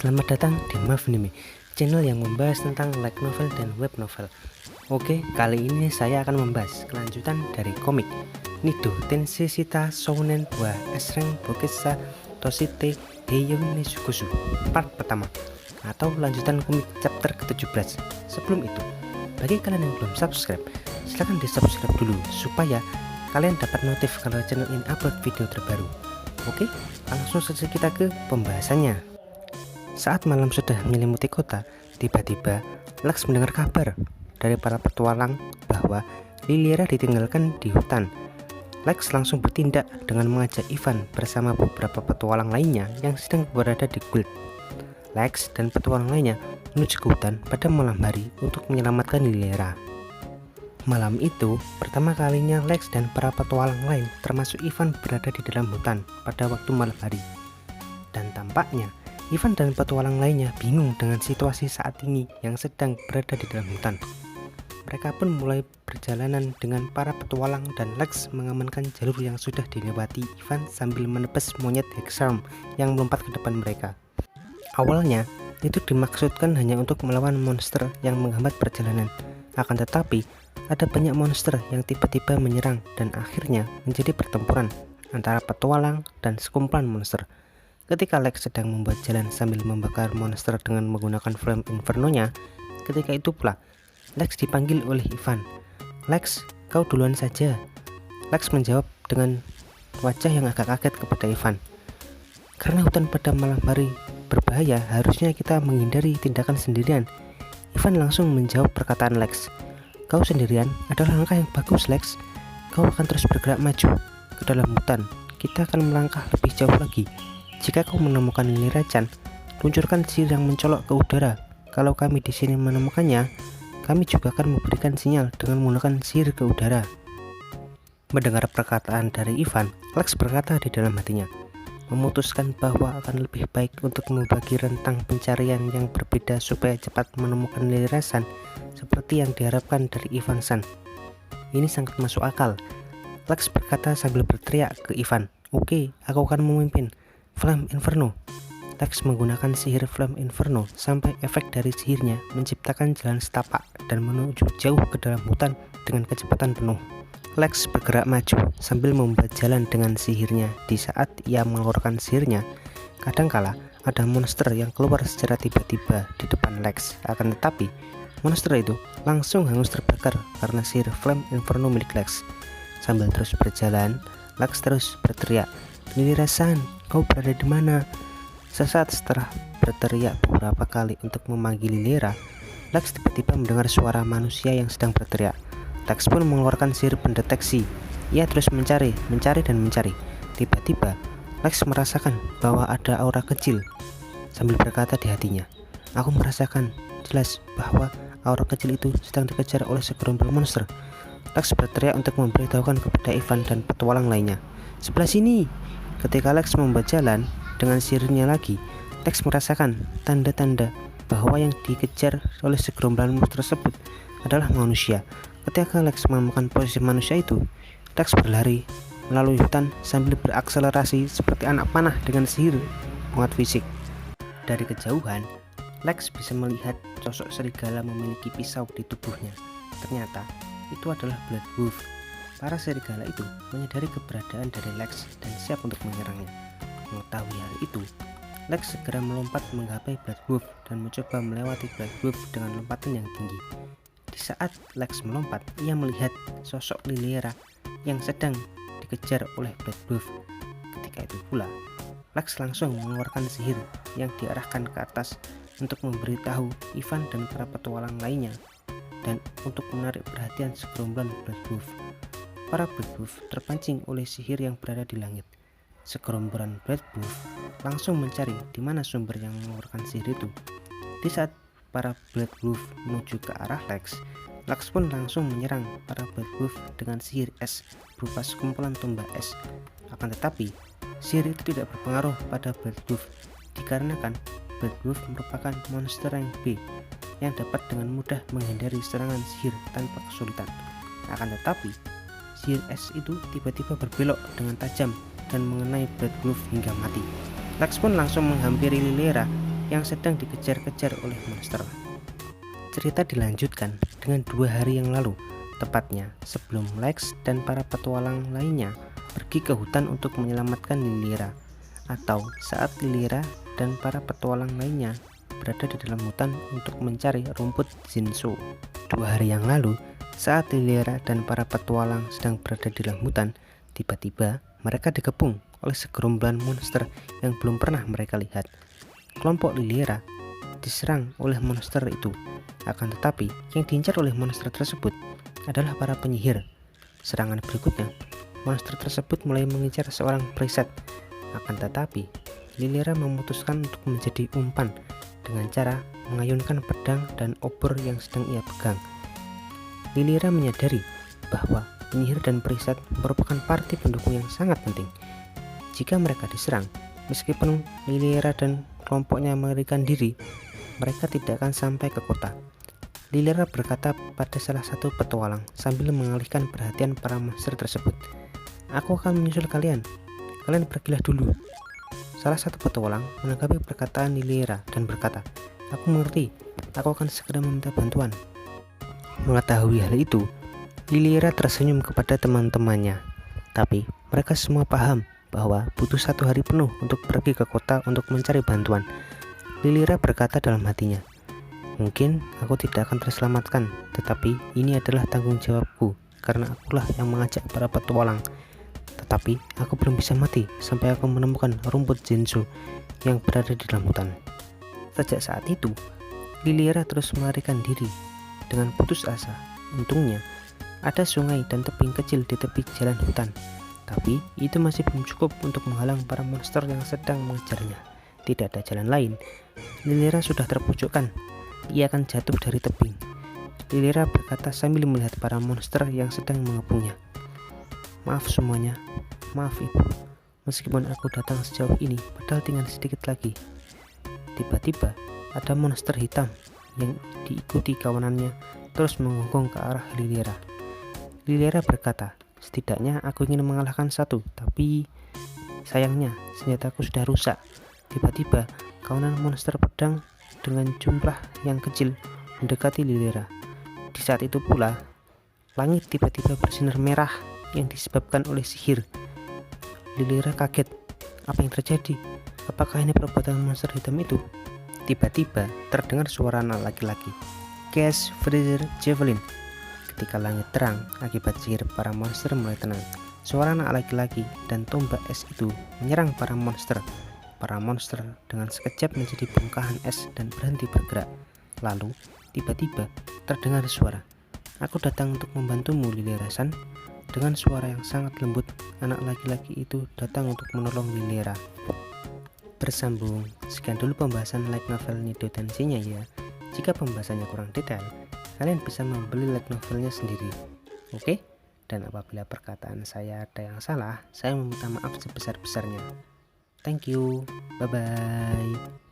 Selamat datang di Mavnime, channel yang membahas tentang light novel dan web novel. Oke, kali ini saya akan membahas kelanjutan dari komik Nido Tensei Shita Shounen wa Esreng Boketsa Toshite Heiyon Nezukosu part pertama, atau lanjutan komik chapter ke-17. Sebelum itu, bagi kalian yang belum subscribe, silahkan di subscribe dulu supaya kalian dapat notif kalau channel ini upload video terbaru. Oke, langsung saja kita ke pembahasannya. Saat malam sudah menyelimuti kota, tiba-tiba Lex mendengar kabar dari para petualang bahwa Liliera ditinggalkan di hutan. Lex langsung bertindak dengan mengajak Ivan bersama beberapa petualang lainnya yang sedang berada di guild. Lex dan petualang lainnya menuju ke hutan pada malam hari untuk menyelamatkan Liliera. Malam itu, pertama kalinya Lex dan para petualang lain termasuk Ivan berada di dalam hutan pada waktu malam hari. Dan tampaknya Ivan dan petualang lainnya bingung dengan situasi saat ini yang sedang berada di dalam hutan. Mereka pun mulai perjalanan dengan para petualang dan Lex mengamankan jalur yang sudah dilewati Ivan sambil menebas monyet Hexarm yang melompat ke depan mereka. Awalnya, itu dimaksudkan hanya untuk melawan monster yang menghambat perjalanan. Akan tetapi, ada banyak monster yang tiba-tiba menyerang dan akhirnya menjadi pertempuran antara petualang dan sekumpulan monster. Ketika Lex sedang membuat jalan sambil membakar monster dengan menggunakan flame inferno-nya, ketika itu pula Lex dipanggil oleh Ivan. "Lex, kau duluan saja." Lex menjawab dengan wajah yang agak kaget kepada Ivan. "Karena hutan pada malam hari berbahaya, harusnya kita menghindari tindakan sendirian." Ivan langsung menjawab perkataan Lex. "Kau sendirian adalah langkah yang bagus, Lex. Kau akan terus bergerak maju ke dalam hutan. Kita akan melangkah lebih jauh lagi. Jika kau menemukan Liliera-chan, luncurkan sihir yang mencolok ke udara. Kalau kami di sini menemukannya, kami juga akan memberikan sinyal dengan menggunakan sihir ke udara." Mendengar perkataan dari Ivan, Lex berkata di dalam hatinya, memutuskan bahwa akan lebih baik untuk membagi rentang pencarian yang berbeda supaya cepat menemukan Liliera-san seperti yang diharapkan dari Ivan-san. Ini sangat masuk akal. Lex berkata sambil berteriak ke Ivan, "Oke, aku akan memimpin Flame Inferno." Lex menggunakan sihir Flame Inferno sampai efek dari sihirnya menciptakan jalan setapak dan menuju jauh ke dalam hutan dengan kecepatan penuh. Lex bergerak maju sambil membuat jalan dengan sihirnya. Di saat ia mengeluarkan sihirnya, kadangkala ada monster yang keluar secara tiba-tiba di depan Lex. Akan tetapi, monster itu langsung hangus terbakar karena sihir Flame Inferno milik Lex. Sambil terus berjalan, Lex terus berteriak, "Liliera-san, kau berada di mana?" Sesaat setelah berteriak beberapa kali untuk memanggil Liliera, Lex tiba-tiba mendengar suara manusia yang sedang berteriak. Lex pun mengeluarkan sihir pendeteksi. Ia terus mencari dan mencari. Tiba-tiba, Lex merasakan bahwa ada aura kecil. Sambil berkata di hatinya, "Aku merasakan jelas bahwa aura kecil itu sedang dikejar oleh segerombol monster." Lex berteriak untuk memberitahukan kepada Ivan dan petualang lainnya, "Sebelah sini." Ketika Lex membuat jalan dengan sihirnya lagi, Lex merasakan tanda-tanda bahwa yang dikejar oleh segerombolan monster tersebut adalah manusia. Ketika Lex menemukan posisi manusia itu, Lex berlari melalui hutan sambil berakselerasi seperti anak panah dengan sihir penguat fisik. Dari kejauhan, Lex bisa melihat sosok serigala memiliki pisau di tubuhnya. Ternyata itu adalah Blood Wolf. Para serigala itu menyadari keberadaan dari Lex dan siap untuk menyerangnya. Mengetahui hal itu, Lex segera melompat menggapai Blood Wolf dan mencoba melewati Blood Wolf dengan lompatan yang tinggi. Di saat Lex melompat, ia melihat sosok Liliera yang sedang dikejar oleh Blood Wolf. Ketika itu pula, Lex langsung mengeluarkan sihir yang diarahkan ke atas untuk memberitahu Ivan dan para petualang lainnya dan untuk menarik perhatian segerombolan Blood Wolf. Para Blood Wolf terpancing oleh sihir yang berada di langit. Segerombolan Blood Wolf langsung mencari di mana sumber yang mengeluarkan sihir itu. Di saat para Blood Wolf menuju ke arah Lex, Lex pun langsung menyerang para Blood Wolf dengan sihir es berupa sekumpulan tombak es. Akan tetapi, sihir itu tidak berpengaruh pada Blood Wolf dikarenakan Blood Wolf merupakan monster rank B yang dapat dengan mudah menghindari serangan sihir tanpa kesulitan. Akan tetapi, sihir es itu tiba-tiba berbelok dengan tajam dan mengenai Blood Wolf hingga mati. Lex pun langsung menghampiri Liliera yang sedang dikejar-kejar oleh monster. Cerita dilanjutkan dengan 2 hari yang lalu, tepatnya sebelum Lex dan para petualang lainnya pergi ke hutan untuk menyelamatkan Liliera, atau saat Liliera dan para petualang lainnya berada di dalam hutan untuk mencari rumput Zinso. 2 hari yang lalu, saat Liliera dan para petualang sedang berada di dalam hutan, tiba-tiba mereka dikepung oleh segerombolan monster yang belum pernah mereka lihat. Kelompok Liliera diserang oleh monster itu, akan tetapi yang diincar oleh monster tersebut adalah para penyihir. Serangan berikutnya, monster tersebut mulai mengincar seorang priest. Akan tetapi Liliera memutuskan untuk menjadi umpan dengan cara mengayunkan pedang dan obor yang sedang ia pegang. Liliera menyadari bahwa penyihir dan priest merupakan parti pendukung yang sangat penting. Jika mereka diserang, meskipun Liliera dan kelompoknya melarikan diri, mereka tidak akan sampai ke kota. Liliera berkata pada salah satu petualang sambil mengalihkan perhatian para monster tersebut, "Aku akan menyusul kalian. Kalian pergilah dulu." Salah satu petualang menanggapi perkataan Liliera dan berkata, "Aku mengerti. Aku akan segera meminta bantuan." Mengetahui hal itu, Liliera tersenyum kepada teman-temannya. Tapi mereka semua paham bahwa butuh 1 hari penuh untuk pergi ke kota untuk mencari bantuan. Liliera berkata dalam hatinya, "Mungkin aku tidak akan terselamatkan, tetapi ini adalah tanggung jawabku karena akulah yang mengajak para petualang. Tetapi aku belum bisa mati sampai aku menemukan rumput Zinso yang berada di dalam hutan." Sejak saat itu, Liliera terus melarikan diri dengan putus asa. Untungnya, ada sungai dan tebing kecil di tepi jalan hutan, tapi itu masih belum cukup untuk menghalang para monster yang sedang mengejarnya. Tidak ada jalan lain. Liliera sudah terpojokkan. Ia akan jatuh dari tebing. Liliera berkata sambil melihat para monster yang sedang mengepungnya, "Maaf semuanya. Maaf ibu. Meskipun aku datang sejauh ini, padahal tinggal sedikit lagi." Tiba-tiba ada monster hitam yang diikuti kawanannya terus menggonggong ke arah Liliera. Liliera berkata, "Setidaknya aku ingin mengalahkan satu, tapi sayangnya senjataku sudah rusak." Tiba-tiba kawanan monster pedang dengan jumlah yang kecil mendekati Liliera. Di saat itu pula, langit tiba-tiba bersinar merah yang disebabkan oleh sihir. Liliera kaget. Apa yang terjadi? Apakah ini perbuatan monster hitam itu? Tiba-tiba terdengar suara anak laki-laki, "Cast Freezer Javelin." Ketika langit terang akibat sihir, para monster mulai tenang. Suara anak laki-laki dan tombak es itu menyerang para monster. Para monster dengan sekejap menjadi bongkahan es dan berhenti bergerak. Lalu, tiba-tiba terdengar suara, "Aku datang untuk membantumu, Liliera-san." Dengan suara yang sangat lembut, anak laki-laki itu datang untuk menolong Liliera. Bersambung, sekian dulu pembahasan light novel Nido Tensei-nya ya. Jika pembahasannya kurang detail, kalian bisa membeli light novelnya sendiri. Oke? Dan apabila perkataan saya ada yang salah, saya meminta maaf sebesar-besarnya. Thank you. Bye-bye.